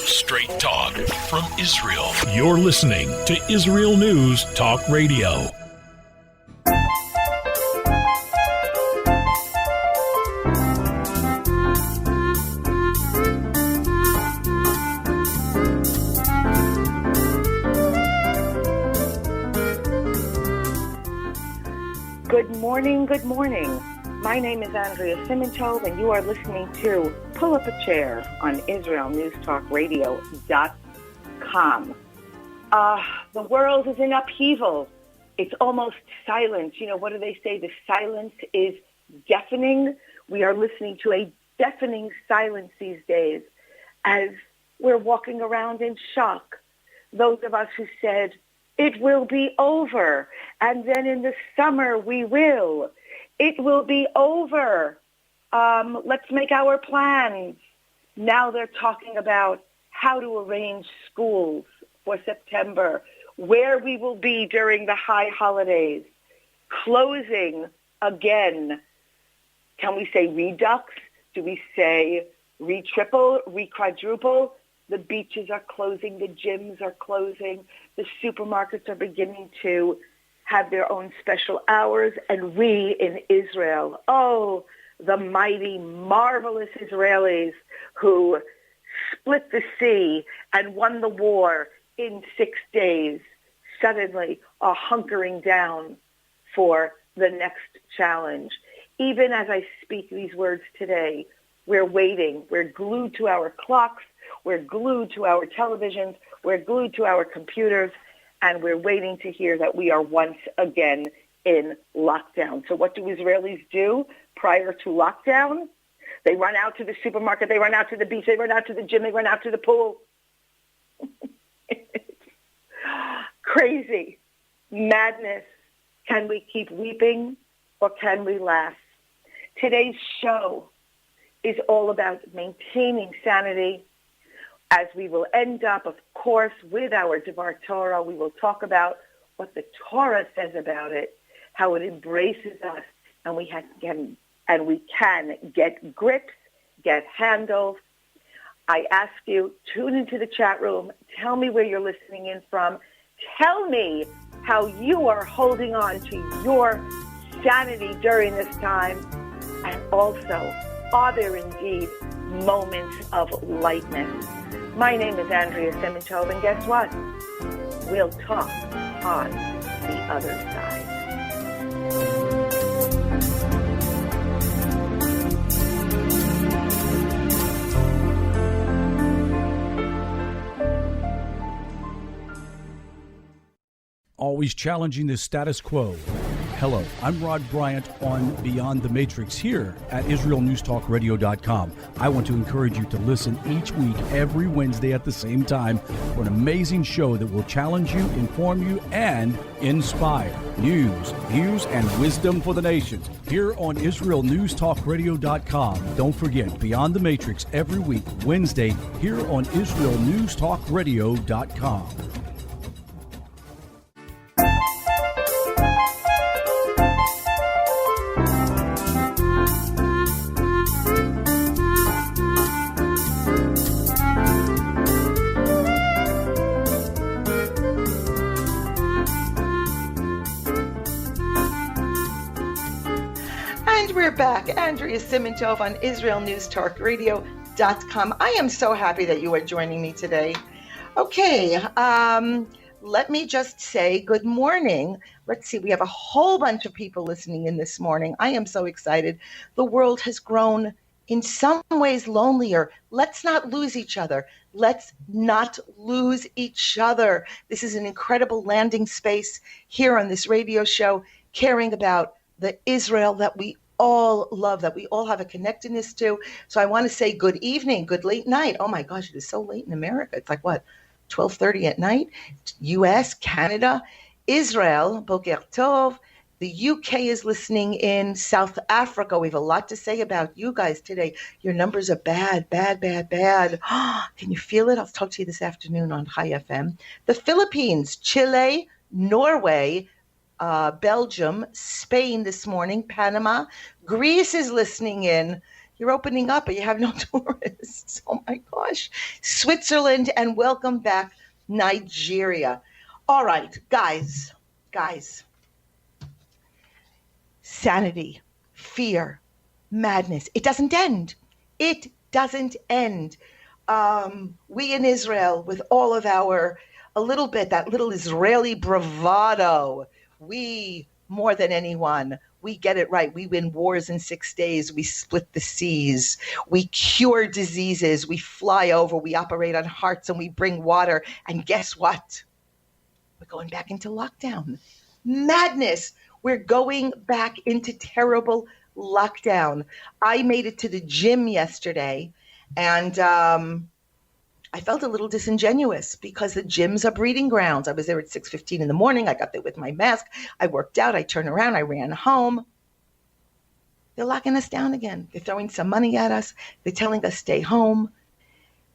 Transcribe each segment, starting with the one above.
Straight talk from Israel. You're listening to Israel News Talk Radio. Good morning, good morning. My name is Andrea Simintov, and you are listening to Pull Up a Chair on IsraelNewsTalkRadio.com. The world is in upheaval. It's almost silent. You know, what do they say? The silence is deafening. We are listening to a deafening silence these days as we're walking around in shock. Those of us who said, it will be over, and then in the summer we will. It will be over. Let's make our plans. Now they're talking about how to arrange schools for September, where we will be during the high holidays, closing again. Can we say redux? Do we say re-triple, re-quadruple? The beaches are closing. The gyms are closing. The supermarkets are beginning to have their own special hours. And we in Israel, oh, the mighty, marvelous Israelis who split the sea and won the war in 6 days, suddenly are hunkering down for the next challenge. Even as I speak these words today, we're waiting. We're glued to our clocks. We're glued to our televisions. We're glued to our computers. And we're waiting to hear that we are once again in lockdown. So what do Israelis do prior to lockdown? They run out to the supermarket. They run out to the beach. They run out to the gym. They run out to the pool. Crazy. Madness. Can we keep weeping or can we laugh? Today's show is all about maintaining sanity, as we will end up, of course, with our Devar Torah. We will talk about what the Torah says about it, how it embraces us, and we can get grips, get handles. I ask you, tune into the chat room. Tell me where you're listening in from. Tell me how you are holding on to your sanity during this time. And also, are there indeed moments of lightness? My name is Andrea Simintov, and guess what? We'll talk on the other side. Always challenging the status quo. Hello, I'm Rod Bryant on Beyond the Matrix here at IsraelNewsTalkRadio.com. I want to encourage you to listen each week, every Wednesday at the same time, for an amazing show that will challenge you, inform you, and inspire. News, views, and wisdom for the nations here on IsraelNewsTalkRadio.com. Don't forget, Beyond the Matrix every week, Wednesday, here on IsraelNewsTalkRadio.com. Back, Andrea Simintov on IsraelNewsTalkRadio.com. I am so happy that you are joining me today. Okay, let me just say good morning. Let's see, we have a whole bunch of people listening in this morning. I am so excited. The world has grown in some ways lonelier. Let's not lose each other. Let's not lose each other. This is an incredible landing space here on this radio show, caring about the Israel that we all love, that we all have a connectedness to. So I want to say good evening, good late night. Oh my gosh, it is so late in America. It's like what, 12:30 at night? US, Canada, Israel, Boker Tov. The UK is listening in. South Africa, we have a lot to say about you guys today. Your numbers are bad, bad, bad, bad. Can you feel it? I'll talk to you this afternoon on High FM. The Philippines, Chile, Norway, Belgium, Spain this morning, Panama, Greece is listening in. You're opening up, but you have no tourists. Oh my gosh. Switzerland, and welcome back, Nigeria. All right, guys. Sanity, fear, madness. It doesn't end. It doesn't end. We in Israel, with all of a little bit, that little Israeli bravado, we, more than anyone, we get it right. We win wars in 6 days. We split the seas. We cure diseases. We fly over. We operate on hearts, and we bring water. And guess what? We're going back into lockdown. Madness. We're going back into terrible lockdown. I made it to the gym yesterday, and I felt a little disingenuous because the gyms are breeding grounds. I was there at 6:15 in the morning. I got there with my mask. I worked out. I turned around. I ran home. They're locking us down again. They're throwing some money at us. They're telling us stay home.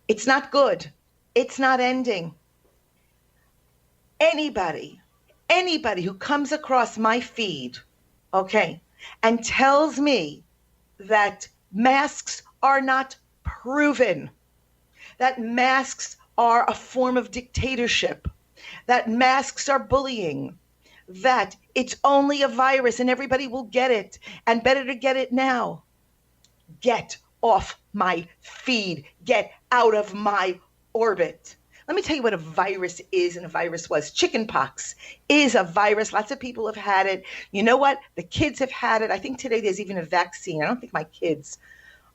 It's not good. It's not ending. Anybody who comes across my feed, okay, and tells me that masks are not proven, that masks are a form of dictatorship, that masks are bullying, that it's only a virus and everybody will get it, and better to get it now. Get off my feed. Get out of my orbit. Let me tell you what a virus is and a virus was. Chickenpox is a virus. Lots of people have had it. You know what? The kids have had it. I think today there's even a vaccine. I don't think my kids,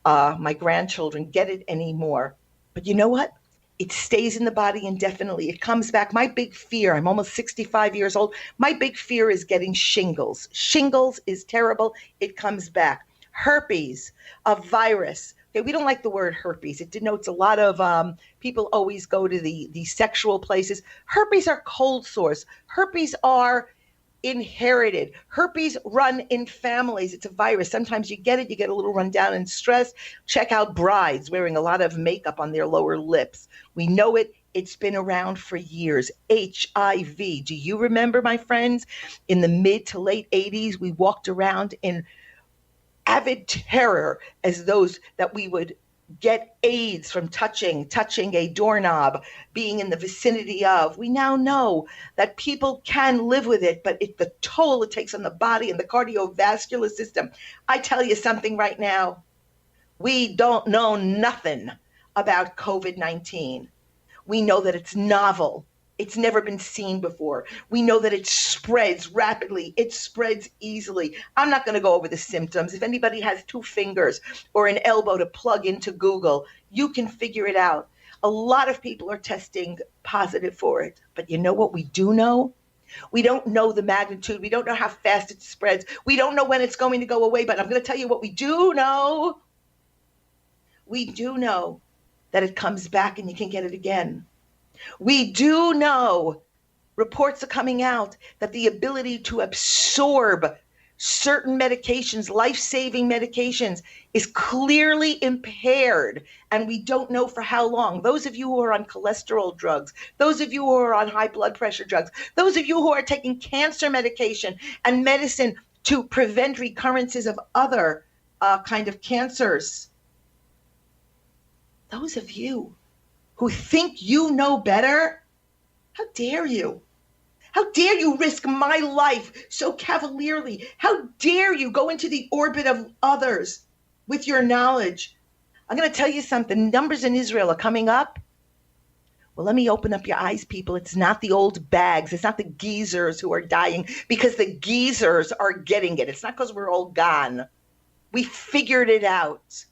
my grandchildren, get it anymore. But you know what? It stays in the body indefinitely. It comes back. My big fear, I'm almost 65 years old. My big fear is getting shingles. Shingles is terrible. It comes back. Herpes, a virus. Okay, we don't like the word herpes. It denotes a lot of people always go to the sexual places. Herpes are cold sores. Herpes are inherited. Herpes run in families. It's a virus. Sometimes you get it, you get a little run down and stressed. Check out brides wearing a lot of makeup on their lower lips. We know it. It's been around for years. HIV. Do you remember, my friends? In the mid to late 80s, we walked around in avid terror as those that we would get AIDS from touching a doorknob, being in the vicinity of. We now know that people can live with it, but the toll it takes on the body and the cardiovascular system. I tell you something right now. We don't know nothing about COVID-19. We know that it's novel. It's never been seen before. We know that it spreads rapidly. It spreads easily. I'm not going to go over the symptoms. If anybody has 2 fingers or an elbow to plug into Google, you can figure it out. A lot of people are testing positive for it. But you know what we do know? We don't know the magnitude. We don't know how fast it spreads. We don't know when it's going to go away. But I'm going to tell you what we do know. We do know that it comes back and you can get it again. We do know, reports are coming out, that the ability to absorb certain medications, life-saving medications, is clearly impaired, and we don't know for how long. Those of you who are on cholesterol drugs, those of you who are on high blood pressure drugs, those of you who are taking cancer medication and medicine to prevent recurrences of other kind of cancers, those of you who think you know better, how dare you? How dare you risk my life so cavalierly? How dare you go into the orbit of others with your knowledge? I'm going to tell you something. Numbers in Israel are coming up. Well, let me open up your eyes, people. It's not the old bags. It's not the geezers who are dying because the geezers are getting it. It's not because we're all gone. We figured it out.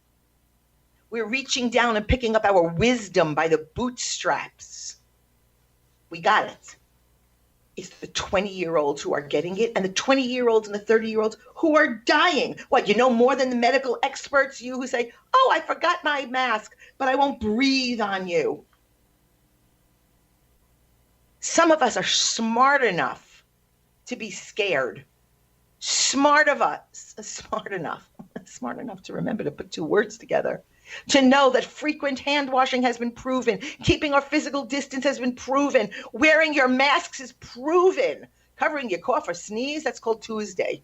We're reaching down and picking up our wisdom by the bootstraps. We got it. It's the 20-year-olds who are getting it and the 20-year-olds and the 30-year-olds who are dying. What, you know more than the medical experts, you who say, oh, I forgot my mask, but I won't breathe on you. Some of us are smart enough to be scared. Smart enough to remember to put 2 words together. To know that frequent hand washing has been proven. Keeping our physical distance has been proven. Wearing your masks is proven. Covering your cough or sneeze, that's called Tuesday.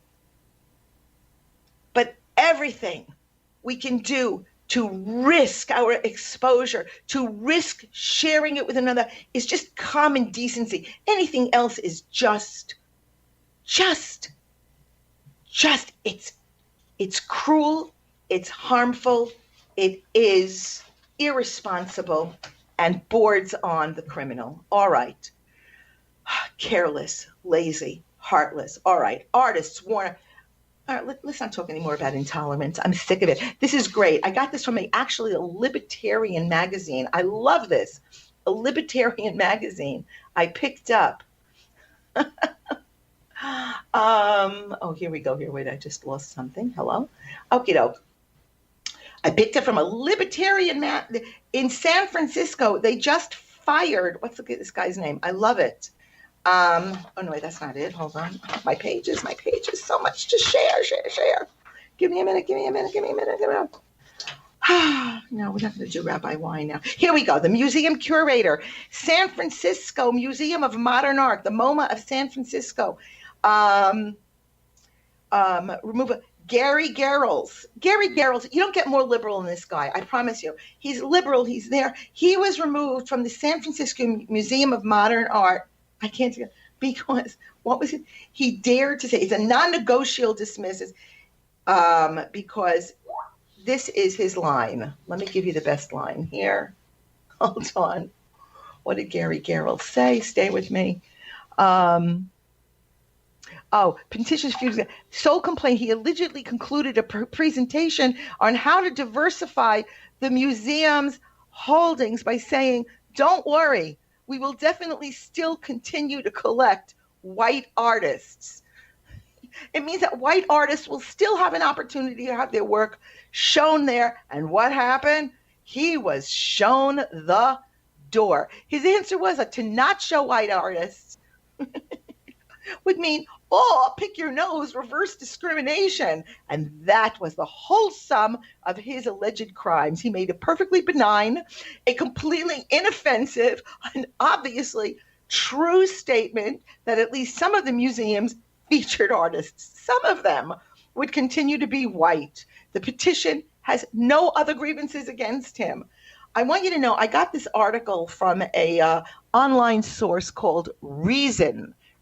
But everything we can do to risk our exposure, to risk sharing it with another, is just common decency. Anything else is just, it's cruel, it's harmful, it is irresponsible, and boards on the criminal. All right. Careless, lazy, heartless. All right. Artists warn. All right, let's not talk anymore about intolerance. I'm sick of it. This is great. I got this from actually a libertarian magazine. I love this. A libertarian magazine I picked up. Here we go. Wait, I just lost something. Hello? Okie doke. I picked it from a libertarian in San Francisco. They just fired, this guy's name? I love it. No, wait, that's not it. Hold on. My pages, so much to share. Give me a minute. No, we're not going to do Rabbi Wine now. Here we go. The museum curator, San Francisco Museum of Modern Art, the MoMA of San Francisco. Remove Gary Garrels. Gary Garrels, you don't get more liberal than this guy, I promise you. He's liberal, he's there. He was removed from the San Francisco Museum of Modern Art. I can't think because, what was it? He dared to say, it's a non-negotiable dismisses, because this is his line. Let me give you the best line here. Hold on. What did Gary Garrels say? Stay with me. Petitions sole complaint. He allegedly concluded a presentation on how to diversify the museum's holdings by saying, "Don't worry, we will definitely still continue to collect white artists." It means that white artists will still have an opportunity to have their work shown there. And what happened? He was shown the door. His answer was to not show white artists would mean, pick your nose, reverse discrimination. And that was the whole sum of his alleged crimes. He made a perfectly benign, a completely inoffensive, and obviously true statement that at least some of the museums featured artists. Some of them would continue to be white. The petition has no other grievances against him. I want you to know, I got this article from a online source called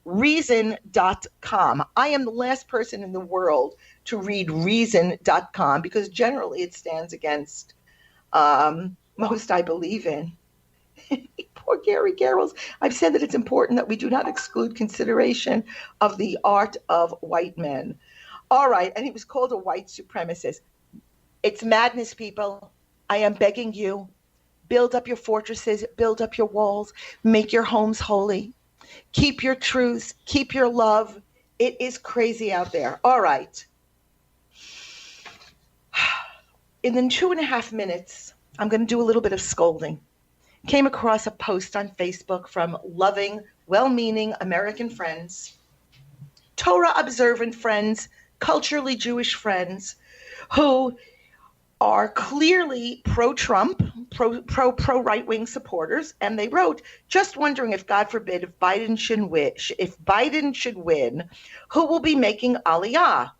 Reason.com. I am the last person in the world to read Reason.com because generally it stands against most I believe in. Poor Gary Garrels. I've said that it's important that we do not exclude consideration of the art of white men. All right, and he was called a white supremacist. It's madness, people. I am begging you, build up your fortresses, build up your walls, make your homes holy. Keep your truths, keep your love. It is crazy out there. All right. In the 2.5 minutes, I'm going to do a little bit of scolding. Came across a post on Facebook from loving, well-meaning American friends, Torah-observant friends, culturally Jewish friends, who are clearly pro-Trump, pro-right-wing supporters, and they wrote, just wondering if, God forbid, if Biden should win, who will be making Aliyah?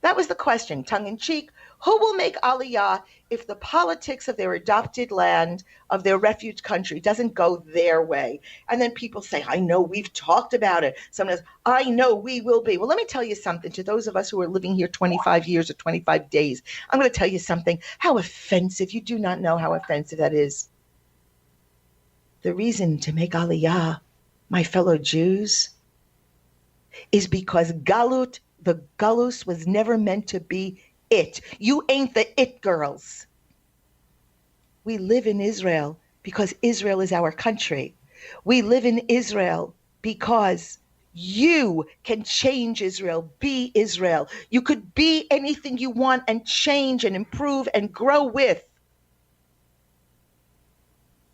That was the question, tongue-in-cheek. Who will make Aliyah if the politics of their adopted land, of their refuge country, doesn't go their way? And then people say, I know, we've talked about it. Someone says, I know we will be. Well, let me tell you something. To those of us who are living here 25 years or 25 days, I'm going to tell you something. How offensive. You do not know how offensive that is. The reason to make Aliyah, my fellow Jews, is because Galut, the Galus, was never meant to be it. You ain't the it girls. We live in Israel because Israel is our country. We live in Israel because you can change Israel, be Israel. You could be anything you want and change and improve and grow with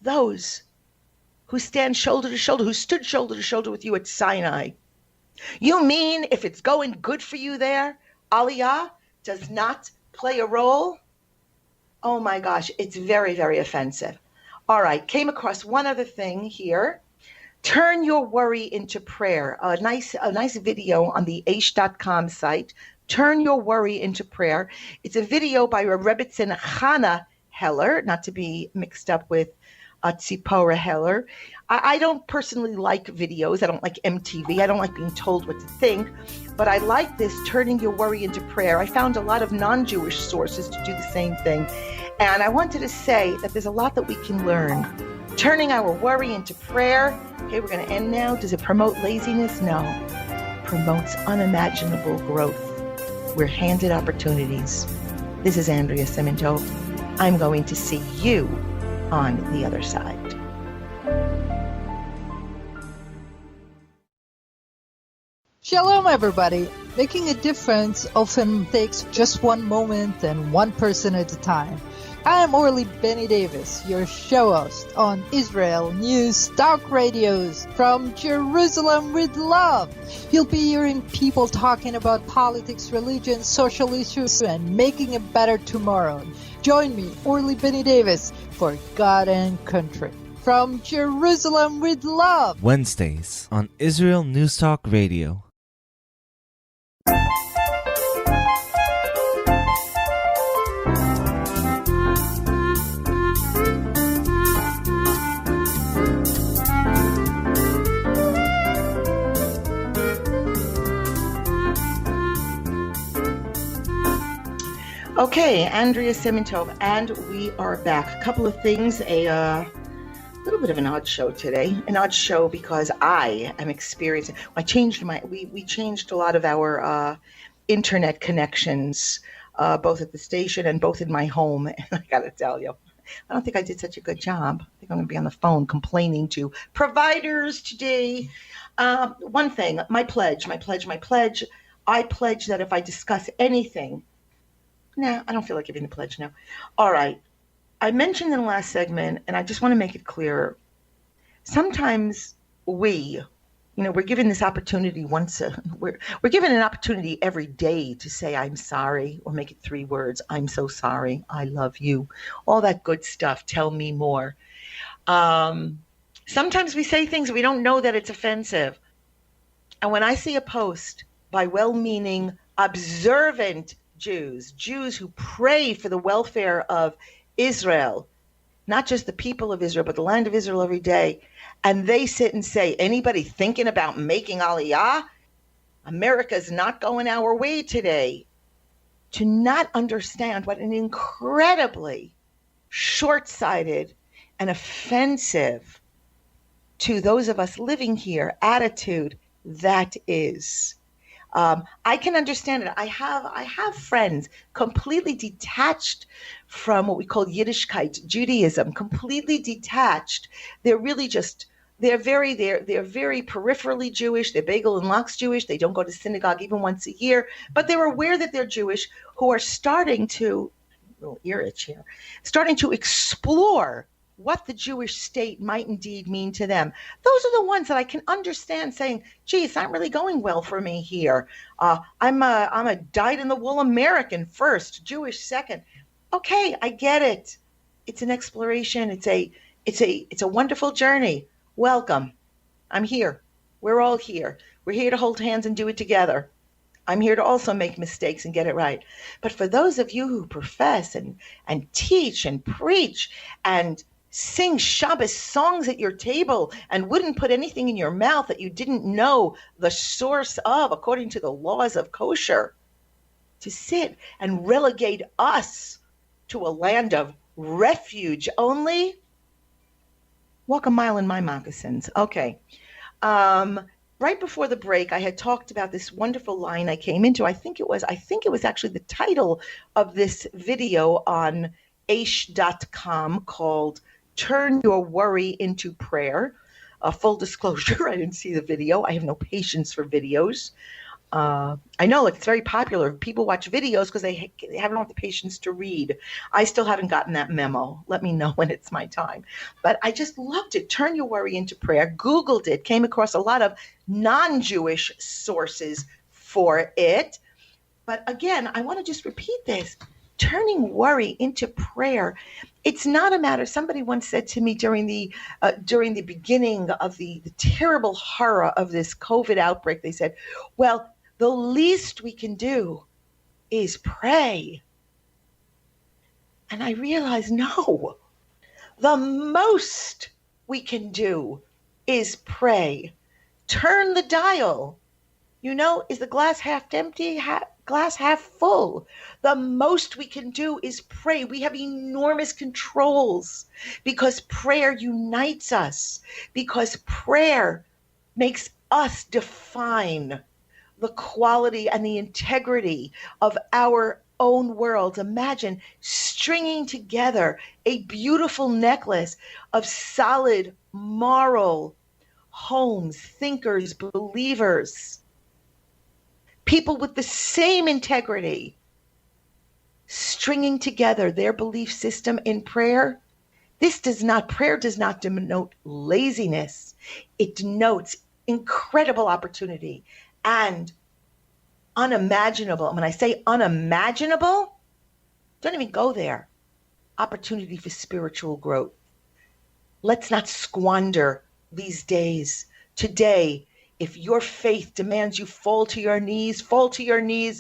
those who stand shoulder to shoulder, who stood shoulder to shoulder with you at Sinai. You mean if it's going good for you there, Aliyah does not play a role? Oh my gosh, it's very, very offensive. All right, came across one other thing here. Turn your worry into prayer. A nice video on the aish.com site. Turn Your Worry into Prayer. It's a video by Rebbetzin Chana Heller, not to be mixed up with Tzipora Heller. I don't personally like videos. I don't like MTV. I don't like being told what to think. But I like this Turning Your Worry into Prayer. I found a lot of non-Jewish sources to do the same thing. And I wanted to say that there's a lot that we can learn. Turning our worry into prayer. Okay, we're going to end now. Does it promote laziness? No. It promotes unimaginable growth. We're handed opportunities. This is Andrea Simintov. I'm going to see you on the other side. Shalom, everybody. Making a difference often takes just one moment and one person at a time. I am Orly Benny Davis, your show host on Israel News Talk Radios from Jerusalem with Love. You'll be hearing people talking about politics, religion, social issues, and making a better tomorrow. Join me, Orly Benny Davis, for God and Country. From Jerusalem with Love. Wednesdays on Israel News Talk Radio. Okay, Andrea Simintov, and we are back. A couple of things, a little bit of an odd show today. An odd show because I am experiencing, we changed a lot of our internet connections, both at the station and both in my home. And I gotta tell you, I don't think I did such a good job. I think I'm gonna be on the phone complaining to providers today. One thing, my pledge. I pledge that if I discuss anything, I don't feel like giving the pledge now. All right. I mentioned in the last segment, and I just want to make it clear, sometimes we're given this opportunity we're given an opportunity every day to say, I'm sorry, or make it 3 words. I'm so sorry. I love you. All that good stuff. Tell me more. Sometimes we say things we don't know that it's offensive. And when I see a post by well-meaning, observant Jews who pray for the welfare of Israel, not just the people of Israel, but the land of Israel every day, and they sit and say, anybody thinking about making Aliyah? America's not going our way today. To not understand what an incredibly short-sighted and offensive to those of us living here attitude that is. I can understand it. I have friends completely detached from what we call Yiddishkeit, Judaism, completely detached. They're really just, they're very peripherally Jewish. They're bagel and lox Jewish. They don't go to synagogue even once a year, but they're aware that they're Jewish, who are starting to, a little ear itch here, starting to explore what the Jewish state might indeed mean to them. Those are the ones that I can understand saying, gee, it's not really going well for me here. I'm a dyed-in-the-wool American first, Jewish second. Okay, I get it. It's an exploration. It's a wonderful journey. Welcome. I'm here. We're all here. We're here to hold hands and do it together. I'm here to also make mistakes and get it right. But for those of you who profess and teach and preach and sing Shabbos songs at your table and wouldn't put anything in your mouth that you didn't know the source of according to the laws of kosher, to sit and relegate us to a land of refuge only, walk a mile in my moccasins. Okay. Right before the break, I had talked about this wonderful line I came into. I think it was actually the title of this video on aish.com called Turn Your Worry into Prayer. Full disclosure, I didn't see the video. I have no patience for videos. I know, it's very popular. People watch videos because they haven't had the patience to read. I still haven't gotten that memo. Let me know when it's my time. But I just loved it. Turn Your Worry into Prayer. Googled it. Came across a lot of non-Jewish sources for it. But again, I want to just repeat this. Turning worry into prayer. It's not a matter. Somebody once said to me during the beginning of the terrible horror of this COVID outbreak, they said, well, the least we can do is pray. And I realized, no, the most we can do is pray. Turn the dial. Is the glass half empty, glass half full? The most we can do is pray. We have enormous controls because prayer unites us, because prayer makes us define the quality and the integrity of our own world. Imagine stringing together a beautiful necklace of solid moral homes, thinkers, believers, people with the same integrity, stringing together their belief system in prayer. Prayer does not denote laziness. It denotes incredible opportunity and unimaginable. And when I say unimaginable, don't even go there. Opportunity for spiritual growth. Let's not squander these days. Today, if your faith demands you fall to your knees,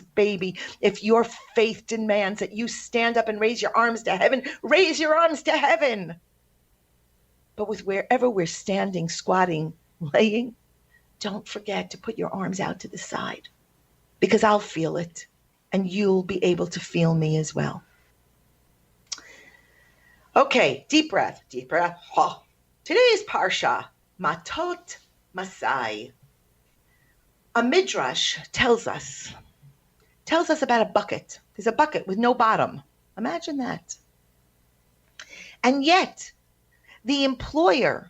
baby. If your faith demands that you stand up and raise your arms to heaven, raise your arms to heaven. But with wherever we're standing, squatting, laying, don't forget to put your arms out to the side, because I'll feel it and you'll be able to feel me as well. Okay, deep breath. Oh. Today's Parsha, Matot Masai. A midrash tells us about a bucket. There's a bucket with no bottom. Imagine that. And yet, the employer,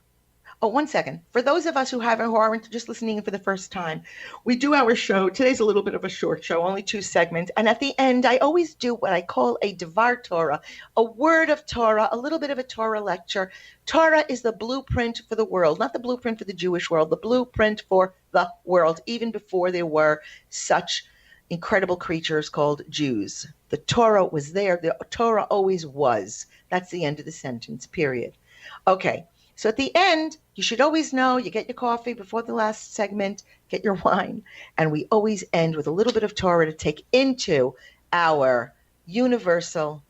one second. For those of us who aren't just listening for the first time, we do our show. Today's a little bit of a short show, only 2 segments. And at the end, I always do what I call a Devar Torah, a word of Torah, a little bit of a Torah lecture. Torah is the blueprint for the world, not the blueprint for the Jewish world, the blueprint for the world, even before there were such incredible creatures called Jews. The Torah was there. The Torah always was. That's the end of the sentence, period. Okay. So at the end, you should always know, you get your coffee before the last segment, get your wine, and we always end with a little bit of Torah to take into our universal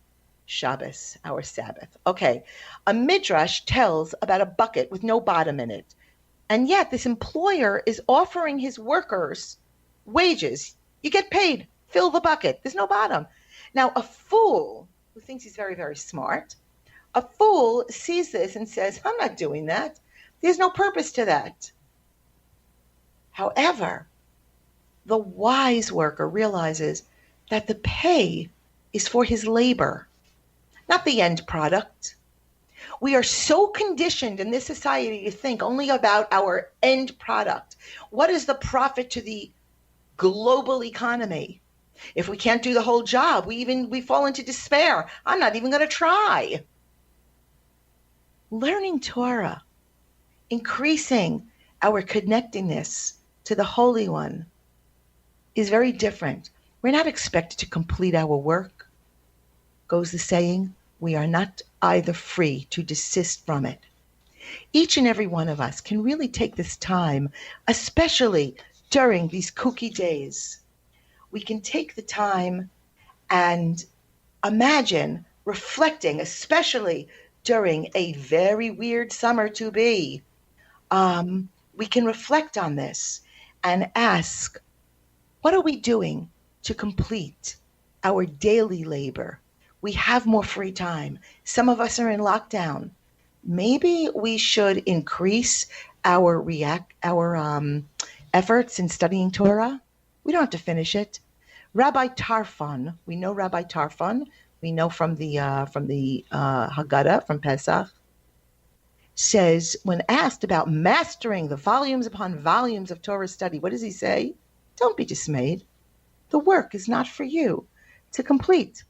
Shabbos, our Sabbath. Okay, a midrash tells about a bucket with no bottom in it, and yet this employer is offering his workers wages. You get paid, fill the bucket, there's no bottom. Now, a fool who thinks he's very, very smart, a fool sees this and says, I'm not doing that. There's no purpose to that. However, the wise worker realizes that the pay is for his labor, not the end product. We are so conditioned in this society to think only about our end product. What is the profit to the global economy? If we can't do the whole job, we fall into despair. I'm not even going to try. Learning Torah, increasing our connectedness to the Holy One, is very different. We're not expected to complete our work. Goes the saying, we are not either free to desist from it. Each and every one of us can really take this time, especially during these kooky days. We can take the time and imagine reflecting, especially during a very weird summer to be. We can reflect on this and ask, what are we doing to complete our daily labor? We have more free time. Some of us are in lockdown. Maybe we should increase our efforts in studying Torah. We don't have to finish it. Rabbi Tarfon, we know Rabbi Tarfon. We know from the Haggadah, from Pesach, says, when asked about mastering the volumes upon volumes of Torah study, what does he say? Don't be dismayed. The work is not for you to complete.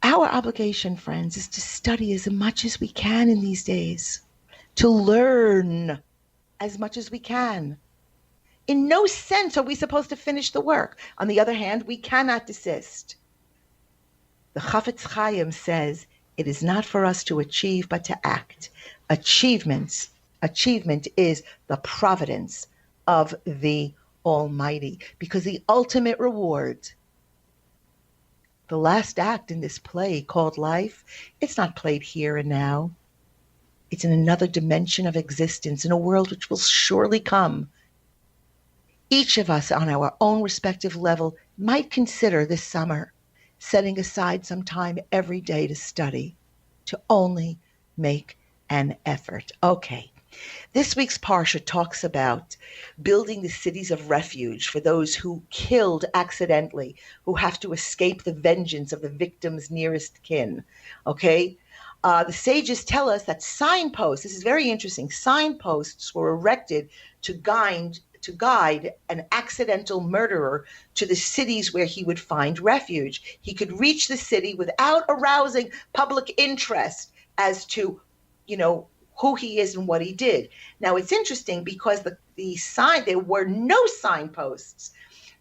Our obligation, friends, is to study as much as we can in these days, to learn as much as we can. In no sense are we supposed to finish the work. On the other hand, we cannot desist. The Chafetz Chaim says, it is not for us to achieve, but to act. Achievement is the providence of the Almighty, because the ultimate reward, the last act in this play called life, it's not played here and now. It's in another dimension of existence, in a world which will surely come. Each of us on our own respective level might consider this summer setting aside some time every day to study, to only make an effort. Okay. This week's Parsha talks about building the cities of refuge for those who killed accidentally, who have to escape the vengeance of the victim's nearest kin. Okay? The sages tell us that signposts, this is very interesting, signposts were erected to guide an accidental murderer to the cities where he would find refuge. He could reach the city without arousing public interest as to, who he is and what he did. Now, it's interesting because there were no signposts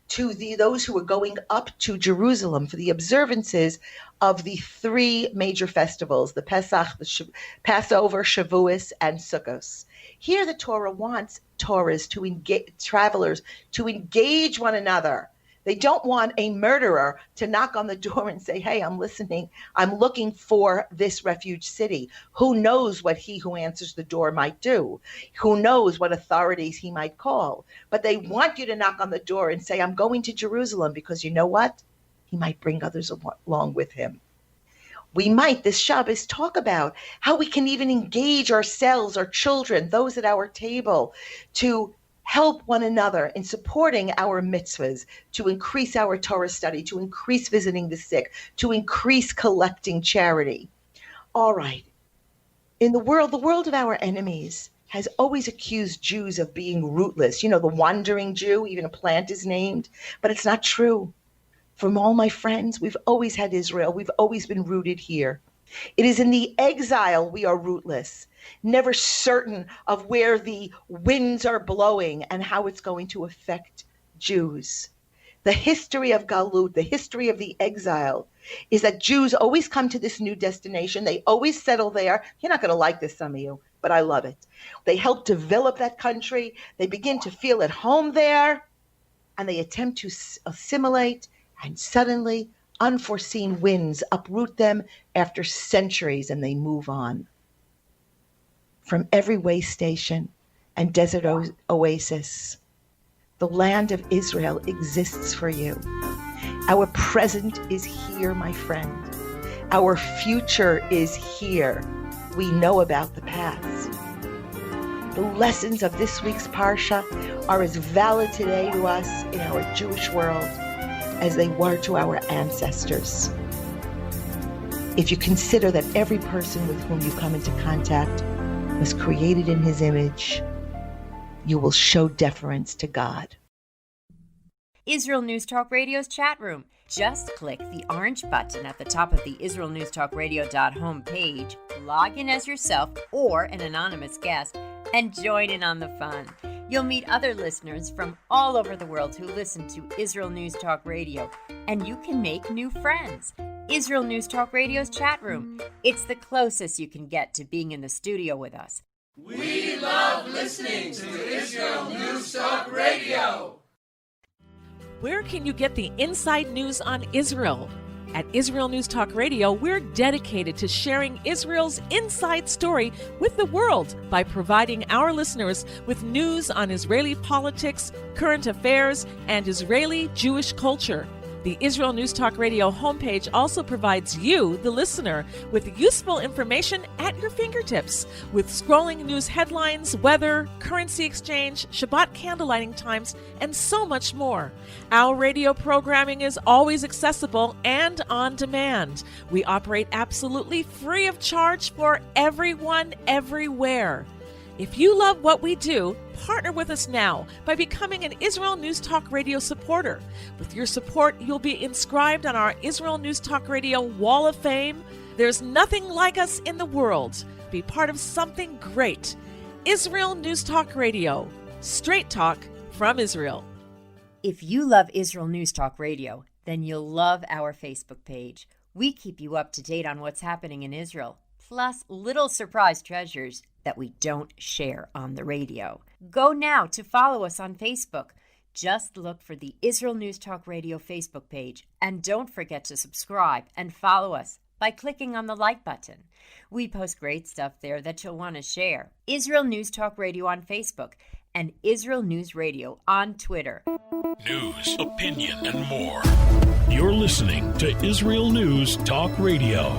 to those who were going up to Jerusalem for the observances of the three major festivals, the Pesach, the Passover, Shavuos, and Sukkos. Here the Torah wants travelers to engage one another. They don't want a murderer to knock on the door and say, hey, I'm listening. I'm looking for this refuge city. Who knows what he who answers the door might do? Who knows what authorities he might call? But they want you to knock on the door and say, I'm going to Jerusalem, because you know what? He might bring others along with him. We might, this Shabbos, talk about how we can even engage ourselves, our children, those at our table, to help one another in supporting our mitzvahs, to increase our Torah study, to increase visiting the sick, to increase collecting charity. All right. In the world of our enemies has always accused Jews of being rootless. The wandering Jew, even a plant is named, but it's not true. From all my friends, we've always had Israel. We've always been rooted here. It is in the exile we are rootless, never certain of where the winds are blowing and how it's going to affect Jews. The history of Galut, the history of the exile, is that Jews always come to this new destination. They always settle there. You're not going to like this, some of you, but I love it. They help develop that country. They begin to feel at home there, and they attempt to assimilate, and suddenly unforeseen winds uproot them after centuries, and they move on. From every way station and desert oasis, the land of Israel exists for you. Our present is here, my friend. Our future is here. We know about the past. The lessons of this week's Parsha are as valid today to us in our Jewish world as they were to our ancestors. If you consider that every person with whom you come into contact was created in his image, you will show deference to God. Israel News Talk Radio's chat room. Just click the orange button at the top of the IsraelNewsTalkRadio.home page, log in as yourself or an anonymous guest, and join in on the fun. You'll meet other listeners from all over the world who listen to Israel News Talk Radio, and you can make new friends. Israel News Talk Radio's chat room. It's the closest you can get to being in the studio with us. We love listening to Israel News Talk Radio. Where can you get the inside news on Israel? At Israel News Talk Radio, we're dedicated to sharing Israel's inside story with the world by providing our listeners with news on Israeli politics, current affairs, and Israeli Jewish culture. The Israel News Talk Radio homepage also provides you, the listener, with useful information at your fingertips, with scrolling news headlines, weather, currency exchange, Shabbat candlelighting times, and so much more. Our radio programming is always accessible and on demand. We operate absolutely free of charge for everyone, everywhere. If you love what we do, partner with us now by becoming an Israel News Talk Radio supporter. With your support, you'll be inscribed on our Israel News Talk Radio Wall of Fame. There's nothing like us in the world. Be part of something great. Israel News Talk Radio. Straight talk from Israel. If you love Israel News Talk Radio, then you'll love our Facebook page. We keep you up to date on what's happening in Israel, plus little surprise treasures that we don't share on the radio. Go now to follow us on Facebook. Just look for the Israel News Talk Radio Facebook page, and don't forget to subscribe and follow us by clicking on the like button. We post great stuff there that you'll want to share. Israel News Talk Radio on Facebook and Israel News Radio on Twitter. News, opinion, and more. You're listening to Israel News Talk Radio.